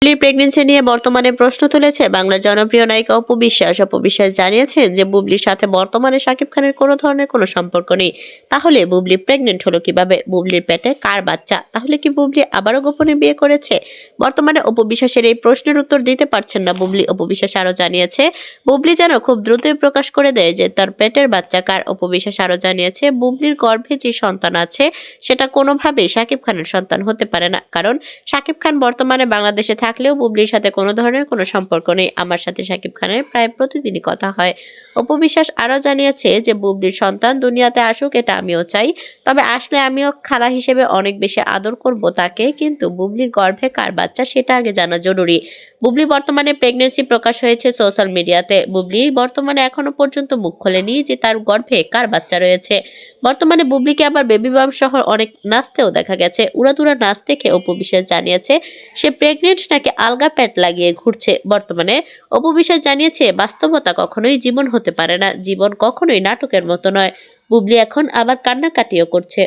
বুবলির প্রেগন্যান্সি নিয়ে বর্তমানে প্রশ্ন তুলেছে বাংলার জনপ্রিয় নায়িকা অপু বিশ্বাস। অপু বিশ্বাস জানিয়েছেন যে বুবলির সাথে বর্তমানে শাকিব খানের কোনো ধরনের কোনো সম্পর্ক নেই। তাহলে বুবলি প্রেগনেন্ট হলো কিভাবে? বুবলির পেটে কার বাচ্চা? তাহলে কি বুবলি আবারও গোপনে বিয়ে করেছে? বর্তমানে অপু বিশ্বাসের এই প্রশ্নের উত্তর দিতে পারছেন না বুবলি। অপু বিশ্বাস আরো জানিয়েছে বুবলি যেন খুব দ্রুতই প্রকাশ করে দেয় যে তার পেটের বাচ্চা কার। অপু বিশ্বাস আরো জানিয়েছে বুবলির গর্ভে যে সন্তান আছে সেটা কোনোভাবেই শাকিব খানের সন্তান হতে পারে না, কারণ শাকিব খান বর্তমানে বাংলাদেশে থাকলেও বুবলির সাথে কোনো ধরনের কোনো সম্পর্ক নেই। আমার সাথে শাকিব খানের প্রায় প্রতিদিনই কথা হয়। অপু বিশ্বাস আরও জানিয়েছে যে বুবলির সন্তান দুনিয়াতে আসুক, এটা আমিও চাই, তবে আসলে আমিও খালা হিসেবে অনেক বেশি আদর করব তাকে, কিন্তু বুবলির গর্ভে কার বাচ্চা সেটা আগে জানা জরুরি। বুবলি বর্তমানে প্রেগনেন্সি প্রকাশ হয়েছে সোশ্যাল মিডিয়াতে। বুবলি বর্তমানে এখনো পর্যন্ত মুখ খোলেনি যে তার গর্ভে কার বাচ্চা রয়েছে। বর্তমানে বুবলিকে আবার বেবি বাম সহ অনেক নাচতেও দেখা গেছে। উড়াদুরা নাচ দেখে অপু বিশ্বাস জানিয়েছে সে প্রেগনেন্ট নাকি আলগা প্যাড লাগিয়ে ঘুরছে। বর্তমানে অপু বিশ্বাস জানিয়েছে বাস্তবতা কখনোই জীবন হতে পারে না, জীবন কখনোই নাটকের মতো নয়। বুবলি এখন আবার কান্নাকাটিও করছে।